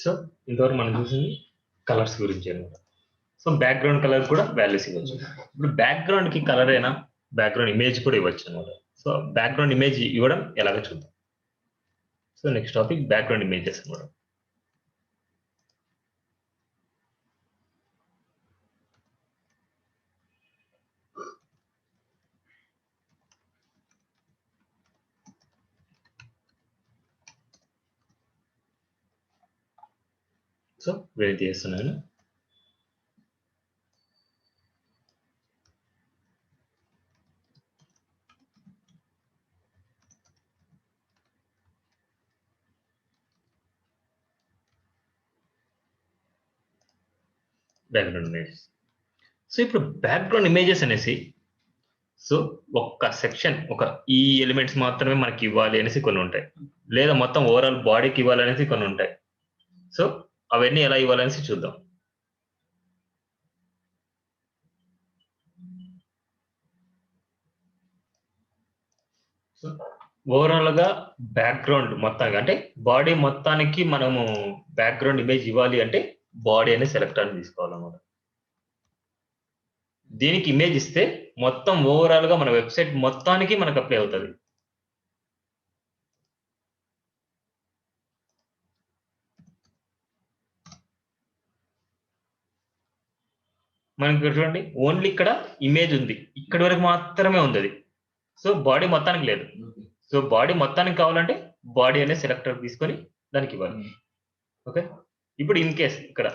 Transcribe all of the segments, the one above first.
So ఇంతవరకు మనం చూసింది కలర్స్ గురించి అనమాట. సో బ్యాక్గ్రౌండ్ కలర్ కూడా వాల్యూస్ ఇవ్వచ్చు. ఇప్పుడు బ్యాక్గ్రౌండ్ కి కలర్ అయినా బ్యాక్గ్రౌండ్ ఇమేజ్ కూడా ఇవ్వచ్చు అనమాట. సో బ్యాక్గ్రౌండ్ ఇమేజ్ ఇవ్వడం ఎలాగో చూద్దాం. So next topic background images అనమాట. సో వినతి చేస్తున్నాను. Background images. సో ఇప్పుడు బ్యాక్గ్రౌండ్ ఇమేజెస్ అనేసి సో ఒక్క సెక్షన్ ఒక ఈ ఎలిమెంట్స్ మాత్రమే మనకి ఇవ్వాలి అనేసి కొన్ని ఉంటాయి, లేదా మొత్తం ఓవరాల్ బాడీకి ఇవ్వాలనేసి కొన్ని ఉంటాయి. సో అవన్నీ ఎలా ఇవ్వాలనేసి చూద్దాం. సో ఓవరాల్ గా బ్యాక్గ్రౌండ్ మొత్తానికి అంటే బాడీ మొత్తానికి మనము బ్యాక్గ్రౌండ్ ఇమేజ్ ఇవ్వాలి అంటే బాడీ అనే సెలెక్టర్ తీసుకోవాలన్నమాట. దీనికి ఇమేజ్ ఇస్తే మొత్తం ఓవరాల్ గా మన వెబ్సైట్ మొత్తానికి మనకు అప్లై అవుతుంది. మనకి ఇక్కడ చూడండి ఓన్లీ ఇక్కడ ఇమేజ్ ఉంది, ఇక్కడి వరకు మాత్రమే ఉంది అది. సో బాడీ మొత్తానికి లేదు. సో బాడీ మొత్తానికి కావాలంటే బాడీ అనే సెలెక్టర్ తీసుకొని దానికి ఇవ్వాలి. ఓకే, ఇప్పుడు ఇన్ కేస్ ఇక్కడ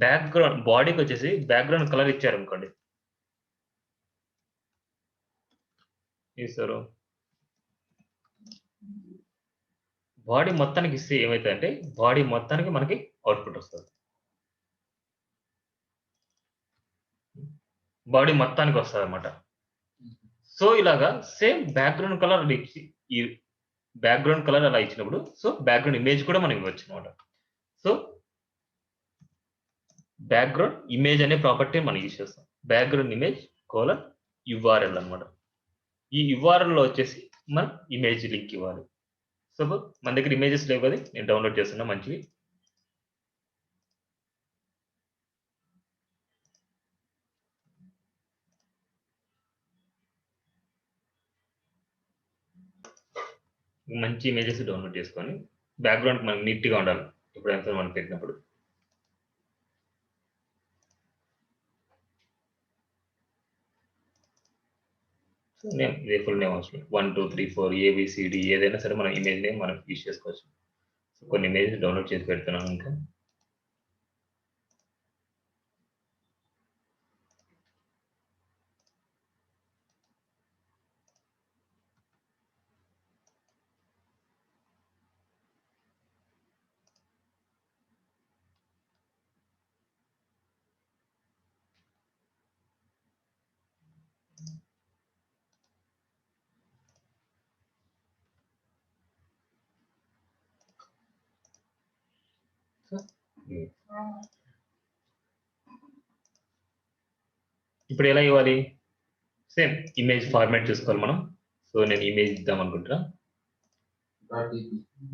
బ్యాక్గ్రౌండ్ బాడీకి వచ్చేసి బ్యాక్గ్రౌండ్ కలర్ ఇచ్చారు అనుకోండి, ఇస్తారు బాడీ మొత్తానికి ఇస్తే ఏమైతే అంటే బాడీ మొత్తానికి మనకి అవుట్పుట్ వస్తుంది. బాడీ మొత్తానికి వస్తుంది అన్నమాట. సో ఇలాగా సేమ్ బ్యాక్గ్రౌండ్ కలర్ ఈ బ్యాక్గ్రౌండ్ కలర్ అలా ఇచ్చినప్పుడు సో బ్యాక్గ్రౌండ్ ఇమేజ్ కూడా మనం ఇవ్వచ్చు అనమాట. సో బ్యాక్గ్రౌండ్ ఇమేజ్ అనే ప్రాపర్టీ మనం యూజ్ చేస్తాం. బ్యాక్గ్రౌండ్ ఇమేజ్ కోలన్ యుఆర్ఎల్ అనమాట. ఈ యుఆర్ఎల్ లో వచ్చేసి మనం ఇమేజ్ లింక్ ఇవ్వాలి. సో మన దగ్గర ఇమేజెస్ లేవు కదా, నేను డౌన్లోడ్ చేస్తున్నా మంచివి. మంచి ఇమేజెస్ డౌన్లోడ్ చేసుకొని బ్యాక్గ్రౌండ్ మనకి నీట్ గా ఉండాలి ఎప్పుడైనా మనం పెట్టినప్పుడు. సో నేమ్ ఇదే ఫుల్ నేమ్ అవసరం, 1 2 3 4 ABCD ఏదైనా సరే మనం ఇమేజ్ నేమ్ మనం యూజ్ చేసుకోవచ్చు. సో కొన్ని ఇమేజెస్ డౌన్లోడ్ చేసి పెడుతున్నాను ఇంకా. ఇప్పుడు ఎలా ఇవ్వాలి, సేమ్ ఇమేజ్ ఫార్మాట్ చూసుకోవాలి మనం. సో నేను ఇమేజ్ ఇద్దాం అనుకుంటున్నా.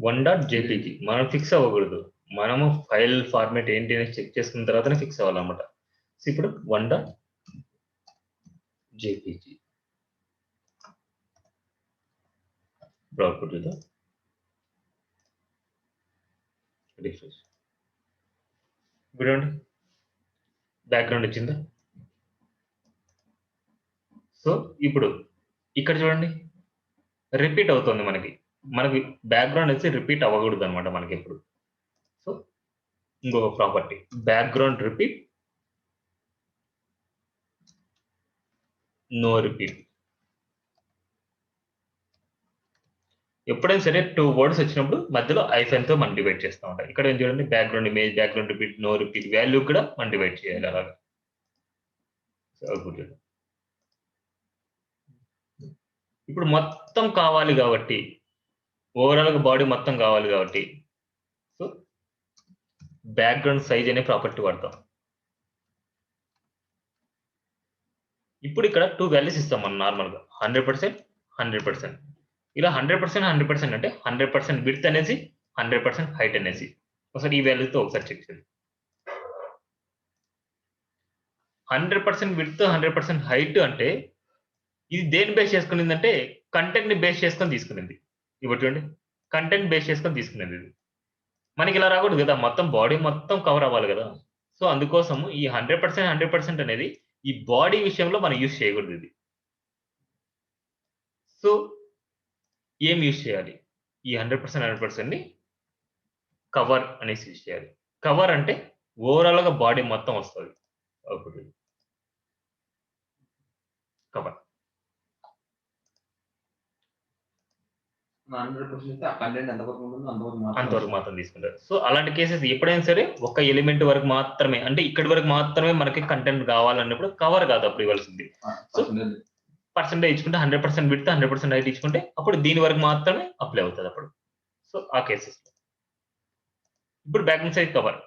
1.jpg మనం ఫిక్స్ అవ్వకూడదు, మనము ఫైల్ ఫార్మాట్ ఏంటి అని చెక్ చేసుకున్న తర్వాతనే ఫిక్స్ అవ్వాలన్నమాట. సో ఇప్పుడు 1.jpg ఇప్పుడు అవుట్పుట్ చూద్దాం. రిఫ్రెష్. ఇప్పుడు బ్యాక్గ్రౌండ్ వచ్చిందా. సో ఇప్పుడు ఇక్కడ చూడండి రిపీట్ అవుతుంది మనకి బ్యాక్గ్రౌండ్ వచ్చి రిపీట్ అవ్వకూడదు అనమాట మనకి ఎప్పుడు. సో ఇంకొక property background repeat, no repeat. ఎప్పుడైనా సరే 2 వర్డ్స్ వచ్చినప్పుడు మధ్యలో ఐఫెన్ తో మనం డివైడ్ చేస్తూ ఉంటాం. ఇక్కడ ఏం చూడండి background image, background repeat, no repeat value కూడా మనం డివైడ్ చేయాలి అలాగా. ఇప్పుడు మొత్తం కావాలి కాబట్టి ఓవరాల్ గా బాడీ మొత్తం కావాలి కాబట్టి సో బ్యాక్గ్రౌండ్ సైజ్ అనే ప్రాపర్టీ వాడతాం. ఇప్పుడు ఇక్కడ 2 వాల్యూస్ ఇస్తాం మనం నార్మల్ గా 100%, 100%. ఇలా 100%, 100% అంటే 100% విడ్త్ అనేసి 100% హైట్ అనేసి. ఒకసారి ఈ వాల్యూతో ఒకసారి చెక్ చేయండి. 100% విడ్త్ 100% హైట్ అంటే ఇది దేని బేస్ చేసుకునిందంటే కంటెంట్ ని బేస్ చేసుకొని తీసుకునింది. ఇప్పుడు చూడండి కంటెంట్ బేస్ చేసుకొని తీసుకునేది ఇది. మనకి ఇలా రాకూడదు కదా! మొత్తం బాడీ మొత్తం కవర్ అవ్వాలి కదా! సో, అందుకోసం ఈ 100%, 100% అనేది ఈ బాడీ విషయంలో మనం యూజ్ చేయకూడదు ఇది. సో, ఏం యూజ్ చేయాలి? ఈ 100%, 100%ని కవర్ అనేసి యూజ్ చేయాలి. కవర్ అంటే ఓవరాల్‌గా బాడీ మొత్తం వస్తది. అప్పుడు కవర్. 100% ఆ కంటెంట్ ఎంతవరకు ఉంటుందో అంతవరకు అంతవరకు మాత్రం తీసుకుంటారు. సో, అలాంటి కేసెస్ ఎప్పుడైనా సరే ఒక ఎలిమెంట్ వరకు మాత్రమే అంటే ఇక్కడి వరకు మాత్రమే మనకి కంటెంట్ కావాలన్నప్పుడు కవర్ కాదు అప్పుడు ఇవ్వాల్సింది. సో, పర్సెంటేజ్ ఇచ్చుకుంటే 100% విడ్త్, 100% హైట్ ఇచ్చుకుంటే అప్పుడు దీని వరకు మాత్రమే అప్లై అవుతది అప్పుడు. సో, ఆ కేసెస్. ఇప్పుడు బ్యాక్‌గ్రౌండ్ సైజ్ కవర్.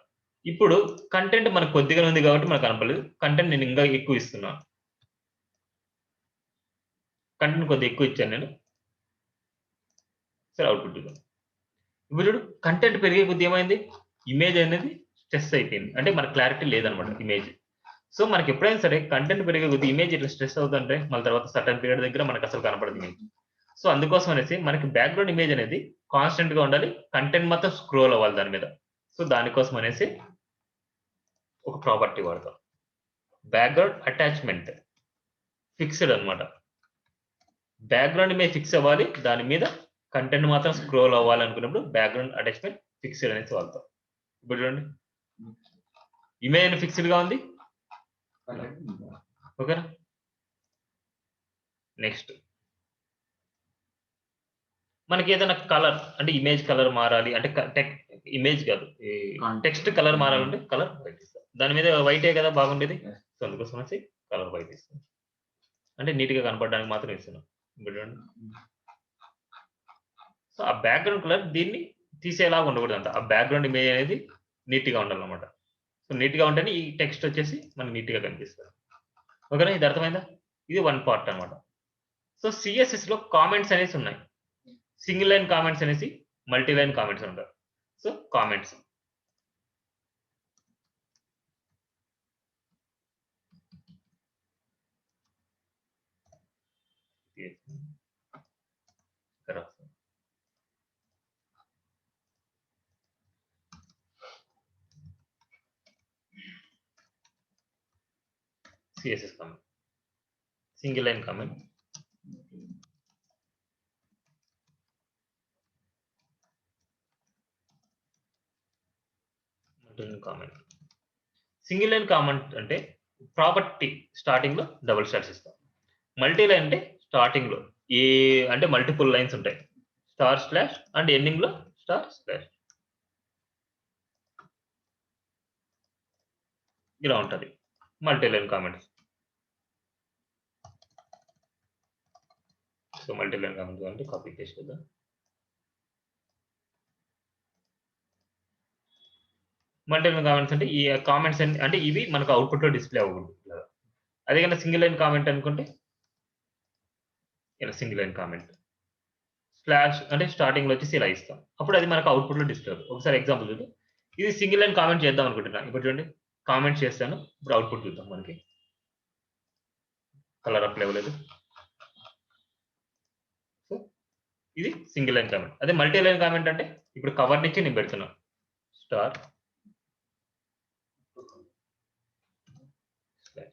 ఇప్పుడు కంటెంట్ మనకు కొద్దిగానే ఉంది కాబట్టి మనకు కనపడలేదు. కంటెంట్ నేను ఇంకా ఎక్కువ ఇస్తున్నా. కంటెంట్ కొద్దిగా ఎక్కువ ఇచ్చాను నేను. సరే అవుట్‌పుట్ చూద్దాం. ఇప్పుడు చూడు కంటెంట్ పెరిగే కొద్దీ ఏమైంది? ఇమేజ్ అనేది స్ట్రెస్ అయిపోయింది. అంటే మనకు క్లారిటీ లేదనమాట ఇమేజ్. సో, మనకి ఎప్పుడైనా సరే కంటెంట్ పెరిగే కొద్దీ ఇమేజ్ ఇట్లా స్ట్రెస్ అవుతుంటే మళ్ళీ తర్వాత సర్టెన్ పీరియడ్ దగ్గర మనకు అసలు కనపడదు ఇమేజ్. సో, అందుకోసం అనేసి మనకి బ్యాక్‌గ్రౌండ్ ఇమేజ్ అనేది కాన్స్టెంట్‌గా ఉండాలి. కంటెంట్ మాత్రం స్క్రోల్ అవ్వాలి దాని మీద. సో, దానికోసం అనేసి ఒక ప్రాపర్టీ వాడతాం. బ్యాక్‌గ్రౌండ్ అటాచ్‌మెంట్ ఫిక్స్‌డ్ అన్నమాట. బ్యాక్‌గ్రౌండ్ ఇమేజ్ ఫిక్స్ అవ్వాలి. దాని మీద కంటెంట్ మాత్రం స్క్రోల్ అవ్వాలనుకున్నప్పుడు బ్యాక్‌గ్రౌండ్ అటాచ్‌మెంట్ ఫిక్స్‌డ్ అనేసి వాడతాం. ఇప్పుడు చూడండి. ఇమేజ్ ఫిక్స్‌డ్‌గా ఉంది. ఓకేనా? నెక్స్ట్. మనకి ఏదైనా కలర్ అంటే ఇమేజ్ కలర్ మారాలి అంటే ఇమేజ్ కాదు. ఈ టెక్స్ట్ కలర్ మారాలంటే కలర్ వైట్ ఇస్తాం. దాని మీద వైటే కదా బాగుండేది. సో, అందుకోసం అనేసి కలర్ వైట్ ఇస్తాం. అంటే నీట్‌గా కనపడడానికి మాత్రం ఇస్తున్నాం. ఇప్పుడు చూడండి. సో, ఆ బ్యాక్‌గ్రౌండ్ కలర్ దీన్ని తీసేలాగా ఉండకూడదంట. ఆ బ్యాక్‌గ్రౌండ్ ఇమేజ్ అనేది నీట్‌గా ఉండాలన్నమాట. సో, నీట్‌గా ఉంటేనే ఈ టెక్స్ట్ వచ్చేసి మనకు నీట్‌గా కనిపిస్తది. ఓకేనా? ఇది అర్థమైందా? ఇది వన్ పార్ట్ అన్నమాట. సో, సీఎస్ఎస్‌లో కామెంట్స్ అనేసి ఉన్నాయి. సింగిల్ లైన్ కామెంట్స్ అనేసి, మల్టీ లైన్ కామెంట్స్ ఉంటాయి. So, comments. ఇక్కడ రాస్తాను. CSS comment. Single line comment. Multi line comment. Single line comment అంటే ప్రాపర్టీ స్టార్టింగ్‌లో డబుల్ స్టార్స్ ఇస్తాం. మల్టీ లైన్ అంటే స్టార్టింగ్‌లో అంటే మల్టిపుల్ లైన్స్ ఉంటాయి. స్టార్ స్లాష్ అండ్ ఎండింగ్‌లో స్టార్ స్లాష్. ఇలా ఉంటది. Multi line comments. So, multi line comments అంటే కాపీ పేస్ట్ చేద్దాం. మల్టీ లైన్ కామెంట్స్ అంటే ఈ కామెంట్స్ అంటే ఇవి మనకు అవుట్‌పుట్‌లో డిస్‌ప్లే అవ్వకూడదు. ఇలాగా. అదే గనుక సింగిల్ లైన్ కామెంట్ అనుకుంటే ఇలా సింగిల్ లైన్ కామెంట్. స్లాష్ అంటే స్టార్టింగ్‌లో వచ్చేసి ఇలా ఇస్తాం. అప్పుడు అది మనకు అవుట్‌పుట్‌లో డిస్‌ప్లే అవుతుంది. ఒకసారి ఎగ్జాంపుల్ చూద్దాం. ఇది సింగిల్ లైన్ కామెంట్ చేద్దాం అనుకుంటున్నా. ఇప్పుడు చూడండి. కామెంట్ చేస్తాను. ఇప్పుడు అవుట్‌పుట్ చూద్దాం మనకి. కలర్ అప్లై అవ్వలేదు. సో, ఇది సింగిల్ లైన్ కామెంట్. అదే మల్టీ లైన్ కామెంట్ అంటే ఇప్పుడు కవర్ నుంచి నేను పెడుతున్నా. Star slash.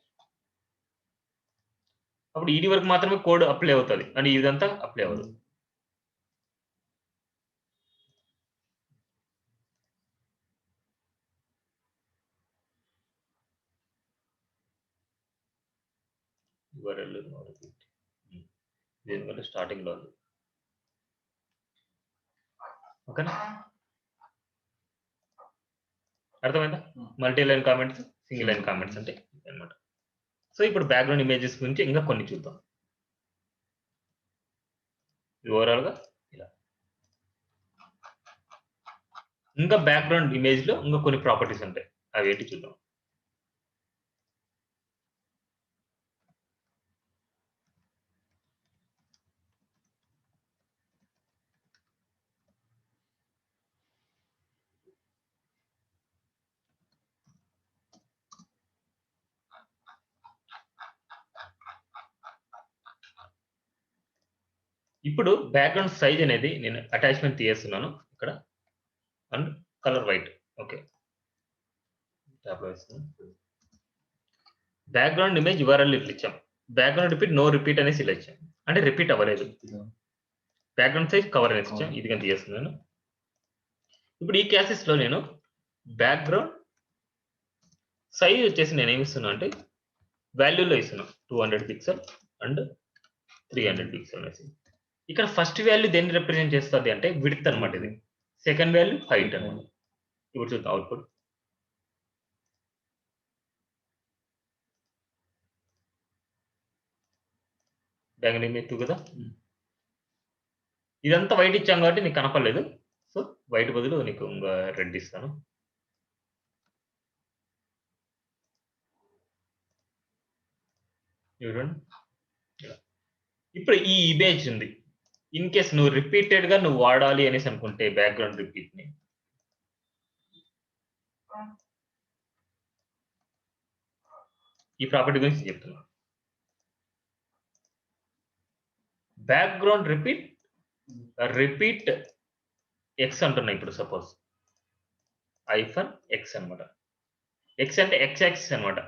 అప్పుడు ఇది వరకు మాత్రమే కోడ్ అప్లై అవుతది. అండ్ ఇదంతా అప్లై అవ్వదు. యూఆర్ఎల్ దీనికంటే స్టార్టింగ్‌లో ఉంది. ఓకేనా? అర్థమైందా? Multi line comments, single line comments అంటే అన్నమాట. సో, ఇప్పుడు బ్యాక్‌గ్రౌండ్ ఇమేజెస్ గురించి ఇంకా కొన్ని చూద్దాం. ఓవరాల్‌గా ఇలా. ఇంకా బ్యాక్‌గ్రౌండ్ ఇమేజ్‌లో ఇంకా కొన్ని ప్రాపర్టీస్ ఉంటాయి. అవేంటి చూద్దాం. ఇప్పుడు బ్యాక్గ్రౌండ్ సైజ్ అనేది నేను అటాచ్మెంట్ తీసేస్తున్నాను ఇక్కడ అండ్ కలర్ వైట్. ఓకే, ట్యాబ్లో వేస్తున్నాను. బ్యాక్గ్రౌండ్ ఇమేజ్ URL ఇట్లా ఇచ్చాం. బ్యాక్గ్రౌండ్ రిపీట్ నో రిపీట్ అనేసి ఇలా ఇచ్చాం. అంటే రిపీట్ అవ్వలేదు. బ్యాక్గ్రౌండ్ సైజ్ కవర్ అనేసి ఇచ్చాం. ఇది కానీ తీసేస్తున్నాను. ఇప్పుడు ఈ కేసెస్ లో నేను బ్యాక్గ్రౌండ్ సైజ్ వచ్చేసి నేను ఏమి ఇస్తున్నా అంటే వాల్యూలో ఇస్తున్నా 200 పిక్సెల్ అండ్ 300 పిక్సెల్ అనేసి. ఇక్కడ ఫస్ట్ వాల్యూ దేన్ని రిప్రజెంట్ చేస్తుంది అంటే విడ్త్ అనమాట. ఇది సెకండ్ వాల్యూ హైట్ అనమాట. ఇప్పుడు చూద్దాం అవుట్పుట్. బ్యాక్గ్రౌండ్ ఇమేజ్ కదా, ఇదంతా వైట్ ఇచ్చాం కాబట్టి నీకు కనపడలేదు. సో వైట్ బదులు నీకు ఇంకా రెడ్ ఇస్తాను. చూడండి, ఇప్పుడు ఈ ఇమేజ్ ఉంది. ఇన్ కేస్ నువ్వు రిపీటెడ్ గా నువ్వు వాడాలి అనేసి అనుకుంటే బ్యాక్గ్రౌండ్ రిపీట్ ని ఈ ప్రాపర్టీ గురించి చెప్తున్నా. బ్యాక్గ్రౌండ్ రిపీట్ ఎక్స్ అంటున్నా. ఇప్పుడు సపోజ్ -x అనమాట. ఎక్స్ అంటే ఎక్స్ యాక్సిస్ అనమాట.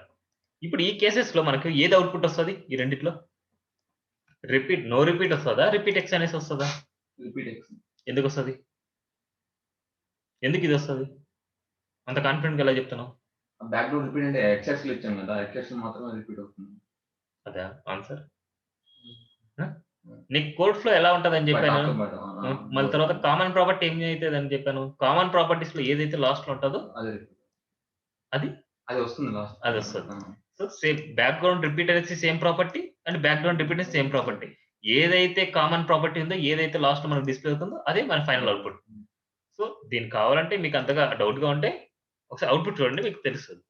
ఇప్పుడు ఈ కేసెస్ లో మనకు ఏది అవుట్పుట్ వస్తుంది? ఈ రెండిట్లో రిపీట్ నో రిపీట్ వస్తుందా, రిపీట్ ఎక్స్ అనేసి వస్తుందా? Repeat X. ఎందుకు వస్తుంది? ఎందుకు ఇది వస్తుంది? అంత కాన్ఫిడెంట్ గా ఎలా చెప్తున్నావు? బ్యాక్గ్రౌండ్ రిపీట్ అంటే ఎక్స్ లో ఇచ్చాం కదా, ఎక్స్ మాత్రమే రిపీట్ అవుతుంది. అదా ఆన్సర్? నీకు కోడ్ ఫ్లో ఎలా ఉంటది అని చెప్పాను. మళ్ళీ తర్వాత కామన్ ప్రాపర్టీ ఏం అవుతుంది అని చెప్పాను. కామన్ ప్రాపర్టీస్ లో ఏదైతే లాస్ట్ లో ఉంటుందో అది వస్తుంది. అది వస్తుంది. సో సేమ్ బ్యాక్గ్రౌండ్ రిపీట్ అనేది same property and background repeat అనేది సేమ్ ప్రాపర్టీ. ఏదైతే కామన్ ప్రాపర్టీ ఉందో, ఏదైతే లాస్ట్ మనకు డిస్ప్లే అవుతుందో అదే మన ఫైనల్ అవుట్పుట్. సో దీనికి కావాలంటే మీకు అంతగా డౌట్ గా ఉంటే ఒకసారి అవుట్పుట్ చూడండి, మీకు తెలుస్తుంది.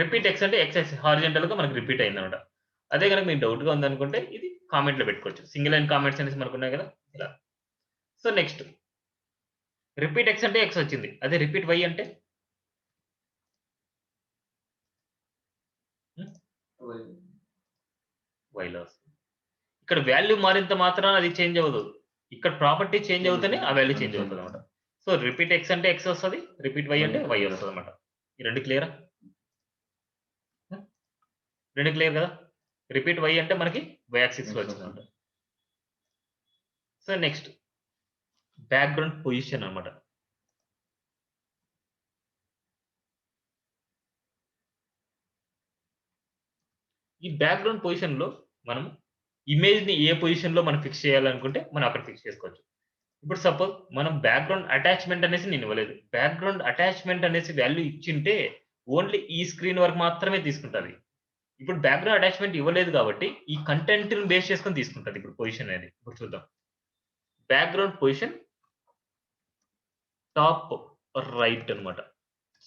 రిపీట్ ఎక్స్ అంటే ఎక్స్ హారిజెంటల్ గా మనకు రిపీట్ అయింది అనమాట. అదే కనుక మీకు డౌట్ గా ఉందనుకుంటే ఇది కామెంట్ లో పెట్టుకోవచ్చు. సింగిల్ లైన్ కామెంట్స్ అనేసి మనకు ఉన్నాయి కదా ఇలా. సో నెక్స్ట్ రిపీట్ ఎక్స్ అంటే ఎక్స్ వచ్చింది. అదే రిపీట్ వై అంటే వైలో వస్తుంది. ఇక్కడ వాల్యూ మారినంత మాత్రాన అది చేంజ్ అవ్వదు. ఇక్కడ ప్రాపర్టీ చేంజ్ అవుతేనే ఆ వాల్యూ చేంజ్ అవుతుంది అనమాట. సో రిపీట్ ఎక్స్ అంటే ఎక్స్ వస్తుంది, రిపీట్ వై అంటే వై వస్తుంది అనమాట. ఈ రెండు క్లియరా? రెండు క్లియర్ కదా? రిపీట్ వై అంటే మనకి వై యాక్సిస్ లో వచ్చిందంట. సో నెక్స్ట్ బ్యాక్గ్రౌండ్ పొజిషన్ అనమాట. ఈ బ్యాక్గ్రౌండ్ పొజిషన్ లో మనం ఇమేజ్ ని ఏ పొజిషన్ లో మనం ఫిక్స్ చేయాలనుకుంటే మనం అక్కడ ఫిక్స్ చేసుకోవచ్చు. ఇప్పుడు సపోజ్ మనం బ్యాక్గ్రౌండ్ అటాచ్మెంట్ అనేసి నేను ఇవ్వలేదు. బ్యాక్గ్రౌండ్ అటాచ్మెంట్ అనేసి వాల్యూ ఇచ్చింటే ఓన్లీ ఈ స్క్రీన్ వరకు మాత్రమే తీసుకుంటుంది. ఇప్పుడు బ్యాక్గ్రౌండ్ అటాచ్మెంట్ ఇవ్వలేదు కాబట్టి ఈ కంటెంట్ ని బేస్ చేసుకొని తీసుకుంటుంది ఇప్పుడు పొజిషన్ అనేది. ఇప్పుడు చూద్దాం. బ్యాక్గ్రౌండ్ పొజిషన్ టాప్ రైట్ అనమాట.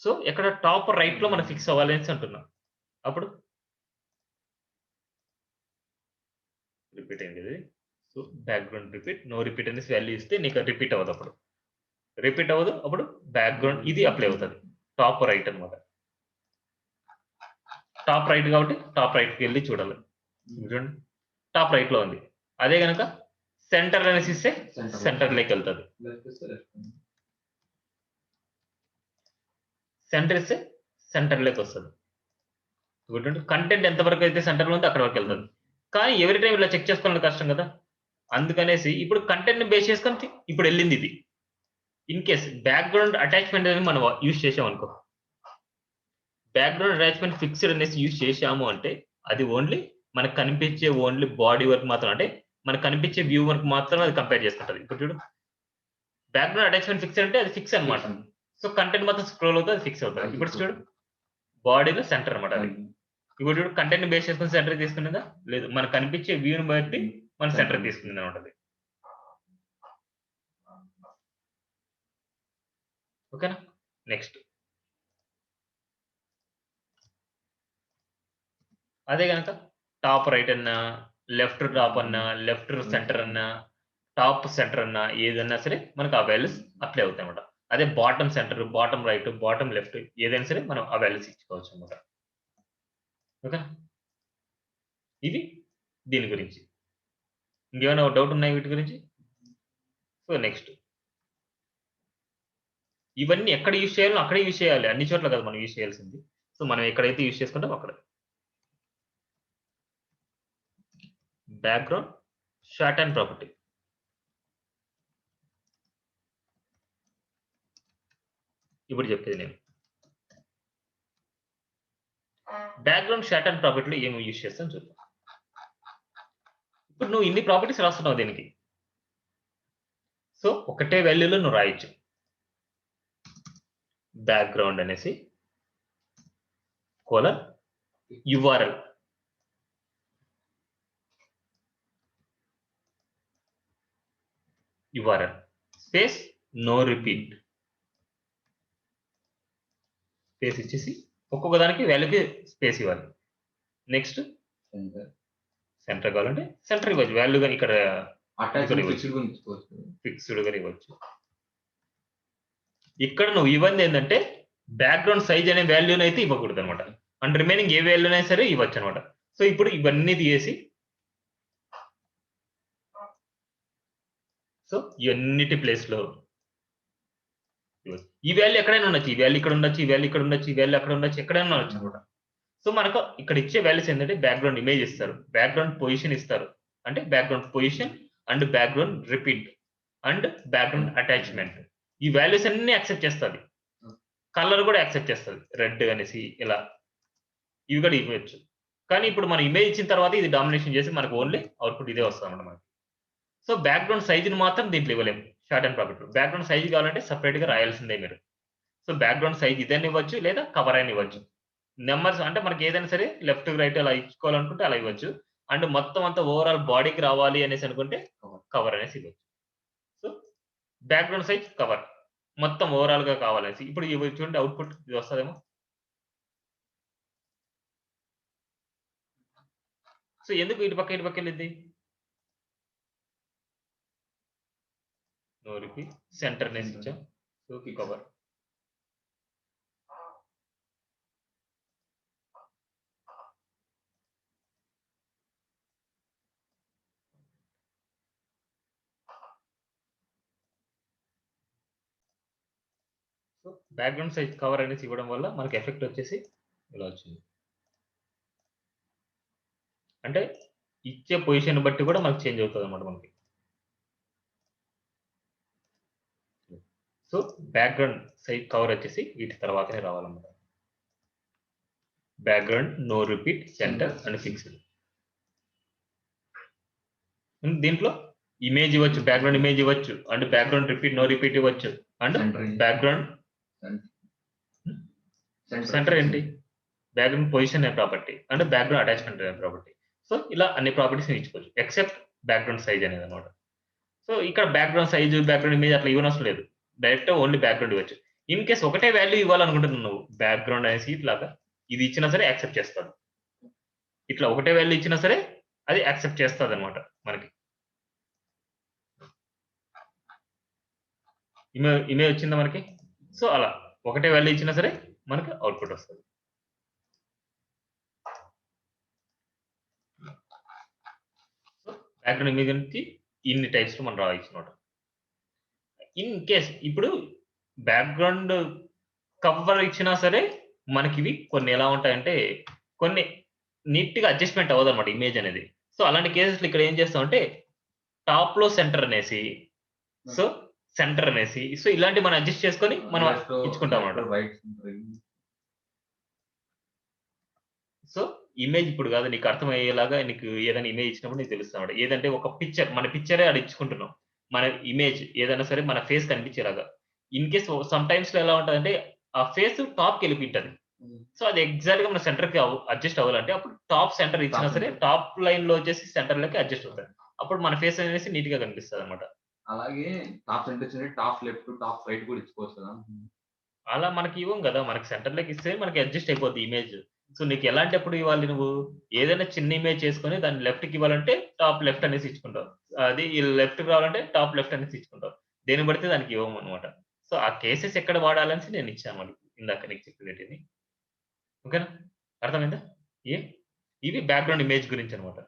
సో ఎక్కడ టాప్ రైట్ లో మనం ఫిక్స్ అవ్వాలి అని అంటున్నాం. అప్పుడు రిపీట్ అయింది ఇది. So background repeat no repeat అనేసి వాల్యూ ఇస్తే నీకు రిపీట్ అవ్వదు. అప్పుడు రిపీట్ అవ్వదు. అప్పుడు బ్యాక్గ్రౌండ్ ఇది అప్లై అవుతుంది. టాప్ రైట్ అనమాట. టాప్ రైట్ కాబట్టి టాప్ రైట్ కి వెళ్ళి చూడాలి. చూడండి, టాప్ రైట్ లో ఉంది. అదే కనుక సెంటర్ అనేసి ఇస్తే సెంటర్ లోకి వెళ్తుంది. సెంటర్ ఇస్తే సెంటర్ లోకి వస్తుంది. చూడండి, కంటెంట్ ఎంతవరకు అయితే సెంటర్ లో ఉందో అక్కడ వరకు వెళ్తుంది. కానీ ఎవరి టైం ఇలా చెక్ చేసుకోవడం కష్టం కదా. అందుకనేసి ఇప్పుడు కంటెంట్ ని బేస్ చేసుకొని ఇప్పుడు వెళ్ళింది ఇది. ఇన్ కేస్ బ్యాక్గ్రౌండ్ అటాచ్మెంట్ అనేది మనం యూజ్ చేసాం అనుకో, బ్యాక్గ్రౌండ్ అటాచ్మెంట్ ఫిక్స్డ్ అనేసి యూజ్ చేసాము అంటే అది ఓన్లీ మనకు కనిపించే ఓన్లీ బాడీ వరకు మాత్రం, అంటే మనకు కనిపించే వ్యూ వరకు మాత్రమే అది కంపేర్ చేసుకుంటది. ఇప్పుడు చూడు, బ్యాక్గ్రౌండ్ అటాచ్మెంట్ ఫిక్స్ అంటే అది ఫిక్స్ అనమాట. సో కంటెంట్ మొత్తం స్క్రోల్ అవుతుంది, అది ఫిక్స్ అవుతుంది. ఇప్పుడు చూడు, బాడీలో సెంటర్ అనమాట అది. ఇప్పుడు చూడు, కంటెంట్ ని బేస్ చేసుకుని సెంటర్ తీసుకునేదా లేదు, మనకు కనిపించే వ్యూని బట్టి మన సెంటర్ తీసుకుంది అనమాట. ఓకేనా? నెక్స్ట్ అదే కనుక టాప్ రైట్ అన్నా, లెఫ్ట్ టాప్ అన్నా, లెఫ్ట్ సెంటర్ అన్నా, టాప్ సెంటర్ అన్నా, ఏదన్నా సరే మనకు ఆ వాల్యూస్ అప్లై అవుతాయి అనమాట. అదే bottom centre, bottom right, bottom left ఏదైనా సరే మనం ఆ వాల్యూస్ ఇచ్చుకోవచ్చు అనమాట. ఓకే, ఇది దీని గురించి. ఇంకేమైనా డౌట్ ఉన్నాయి వీటి గురించి? సో నెక్స్ట్ ఇవన్నీ ఎక్కడ యూజ్ చేయాలో అక్కడే యూజ్ చేయాలి. అన్ని చోట్ల కాదు మనం యూజ్ చేయాల్సింది. సో మనం ఎక్కడైతే యూజ్ చేసుకుంటామో అక్కడ. Background short and property. ఇప్పుడు చెప్పేది నేను. బ్యాక్‌గ్రౌండ్ షార్ట్ అండ్ ప్రాపర్టీలో ఏమి యూజ్ చేస్తాను చూద్దాం. ఇప్పుడు నువ్వు ఇన్ని ప్రాపర్టీస్ రాస్తున్నావు దీనికి. సో ఒకటే వాల్యూలో నువ్వు రాయొచ్చు. బ్యాక్‌గ్రౌండ్ అనేసి colon URL. URL space no repeat. Space ఇచ్చేసి ఒక్కొక్క దానికి వాల్యూకి స్పేస్ ఇవ్వాలి. నెక్స్ట్ సెంటర్ కావాలంటే సెంటర్ ఇవ్వచ్చు. వాల్యూ గాని ఇక్కడ ఫిక్స్డ్ గా ఇవ్వచ్చు. ఇక్కడ నువ్వు ఇవ్వండి ఏంటంటే బ్యాక్‌గ్రౌండ్ సైజ్ అనే వాల్యూని అయితే ఇవ్వకూడదు అనమాట. అండ్ రిమైనింగ్ ఏ వాల్యూ అయినా సరే ఇవ్వచ్చు అనమాట. సో ఇప్పుడు ఇవన్నీ తీసేసి సో ఇవన్నిటి ప్లేస్ లో ఈ వాల్యూ ఎక్కడైనా ఉండొచ్చు. ఈ వాల్యూ ఇక్కడ ఉండొచ్చు, ఈ వాల్యూ ఇక్కడ ఉండొచ్చు, ఈ వాల్యూ అక్కడ ఉండొచ్చు, ఎక్కడైనా ఉండొచ్చు అనమాట. సో మనకు ఇక్కడ ఇచ్చే వాల్యూస్ ఏంటంటే బ్యాక్‌గ్రౌండ్ ఇమేజ్ ఇస్తారు, బ్యాక్‌గ్రౌండ్ పొజిషన్ ఇస్తారు. అంటే background position and background repeat and background attachment. ఈ వాల్యూస్ అన్ని యాక్సెప్ట్ చేస్తుంది. కలర్ కూడా యాక్సెప్ట్ చేస్తుంది. రెడ్ అనేసి ఇలా ఇవి కూడా ఇవ్వచ్చు. కానీ ఇప్పుడు మనం ఇమేజ్ ఇచ్చిన తర్వాత ఇది డామినేషన్ చేసి మనకు ఓన్లీ అవుట్‌పుట్ ఇదే వస్తుంది అన్నమాట మనకి. సో బ్యాక్‌గ్రౌండ్ సైజ్‌ని మాత్రం దీంట్లో ఇవ్వలేము. Short and property. Background size కావాలంటే సెపరేట్ గా రాయాల్సిందే మీరు. సో బ్యాక్‌గ్రౌండ్ సైజ్ ఇదని ఇవ్వచ్చు లేదా కవర్ అని ఇవ్వచ్చు. నెంబర్స్ అంటే మనకి ఏదైనా సరే లెఫ్ట్ రైట్ అలా ఇచ్చుకోవాలనుకుంటే అలా ఇవ్వచ్చు. అండ్ మొత్తం అంతా ఓవరాల్ బాడీకి రావాలి అనేసి అనుకుంటే కవర్ అనేసి ఇవ్వచ్చు. సో బ్యాక్‌గ్రౌండ్ సైజ్ కవర్ మొత్తం ఓవరాల్ గా కావాలనేసి. ఇప్పుడు ఇవి చూడండి అవుట్‌పుట్ ఇది వస్తదేమో. సో ఎందుకు ఇటు పక్క వెళ్ళింది? నో రిపీట్ సెంటర్ అనేసి ఇచ్చాం. So cover. So background size cover అనేసి ఇవ్వడం వల్ల మనకి ఎఫెక్ట్ వచ్చేసి ఇలా వచ్చింది. అంటే ఇచ్చే పొజిషన్ బట్టి కూడా మనకు చేంజ్ అవుతుంది అన్నమాట మనకి. సో బ్యాక్‌గ్రౌండ్ సైజ్ కవర్ వచ్చేసి వీటి తర్వాతనే రావాలన్నమాట. Background no repeat center and fixed. దీంట్లో ఇమేజ్ ఇవ్వచ్చు, బ్యాక్‌గ్రౌండ్ ఇమేజ్ ఇవ్వచ్చు, and background repeat no repeat ఇవ్వచ్చు, అండ్ బ్యాక్‌గ్రౌండ్ సెంటర్ ఏంటి బ్యాక్‌గ్రౌండ్ పొజిషన్ అనే ప్రాపర్టీ అండ్ బ్యాక్‌గ్రౌండ్ అటాచ్మెంట్ అనే ప్రాపర్టీ. సో ఇలా అన్ని ప్రాపర్టీస్ ఇచ్చుకోవచ్చు ఎక్సెప్ట్ బ్యాక్‌గ్రౌండ్ సైజ్ అనేది అన్నమాట. సో ఇక్కడ బ్యాక్‌గ్రౌండ్ సైజ్ బ్యాక్‌గ్రౌండ్ ఇమేజ్ అట్లా ఇవ్వనవసరం లేదు. డైరెక్ట్ ఓన్లీ బ్యాక్‌గ్రౌండ్ ఇవ్వచ్చు. ఇన్ కేస్ ఒకటే వాల్యూ ఇవ్వాలనుకుంటున్నావు నువ్వు బ్యాక్‌గ్రౌండ్ అనేసి ఇట్లాగా ఇది ఇచ్చినా సరే యాక్సెప్ట్ చేస్తాడు. ఇట్లా ఒకటే వాల్యూ ఇచ్చినా సరే అది యాక్సెప్ట్ చేస్తుంది అనమాట మనకి. ఇమేజ్ వచ్చిందా మనకి? సో అలా ఒకటే వాల్యూ ఇచ్చినా సరే మనకి అవుట్‌పుట్ వస్తుంది. సో బ్యాక్‌గ్రౌండ్ ఇమేజ్ నుంచి ఇన్ని టైప్స్ లో మనం రాయొచ్చు అనమాట. ఇన్ కేస్ ఇప్పుడు బ్యాక్‌గ్రౌండ్ కవర్ ఇచ్చినా సరే మనకి ఇవి కొన్ని ఎలా ఉంటాయంటే కొన్ని నీట్ గా అడ్జస్ట్‌మెంట్ అవ్వదన్నమాట ఇమేజ్ అనేది. సో అలాంటి కేసెస్‌లో ఇక్కడ ఏం చేస్తామంటే టాప్ లో సెంటర్ అనేసి సో సెంటర్ అనేసి సో ఇలాంటి మనం అడ్జస్ట్ చేసుకొని మనం ఇచ్చుకుంటాం అన్నమాట. సో ఇమేజ్ ఇప్పుడు కాదు నీకు అర్థమయ్యేలాగా నీకు ఏదైనా ఇమేజ్ ఇచ్చినప్పుడు నీకు తెలుస్తుంది. ఏదంటే ఒక పిక్చర్ మన పిక్చరే ఆడ ఇచ్చుకుంటున్నాం. మన ఇమేజ్ ఏదైనా సరే మన ఫేస్ కనిపించేలాగా. ఇన్ కేస్ సమ్ టైమ్స్ లో ఎలా ఉంటదంటే ఆ ఫేస్ టాప్ కి వెళ్ళిపోయింటది. సో అది ఎగ్జాక్ట్ గా మన సెంటర్ కి అడ్జస్ట్ అవ్వాలంటే అప్పుడు టాప్ సెంటర్ ఇచ్చినా సరే టాప్ లైన్ లో వచ్చేసి సెంటర్ లోకి అడ్జస్ట్ అవుతుంది. అప్పుడు మన ఫేస్ అనేసి నీట్ గా కనిపిస్తుంది అనమాట. అలాగే top centre top left top right కూడా ఇచ్చుకోవచ్చు కదా. అలా మనకి ఇవ్వం కదా. మనకి సెంటర్ లోకి ఇస్తే మనకి అడ్జస్ట్ అయిపోద్ది ఇమేజ్. సో నీకు ఎలాంటప్పుడు ఇవ్వాలి నువ్వు ఏదైనా చిన్న ఇమేజ్ చేసుకొని దాన్ని లెఫ్ట్ కి ఇవ్వాలంటే టాప్ లెఫ్ట్ అనేసి ఇచ్చుకుంటావు. అది లెఫ్ట్ కి రావాలంటే టాప్ లెఫ్ట్ అనేసి ఇచ్చుకుంటావు. దేని పడితే దానికి ఇవ్వము అనమాట. సో ఆ కేసెస్ ఎక్కడ వాడాలని నేను ఇచ్చాను మనకి ఇందాక నీకు చెప్పినట్టుని. ఓకేనా? అర్థమైందా? ఇవి బ్యాక్‌గ్రౌండ్ ఇమేజ్ గురించి అనమాట.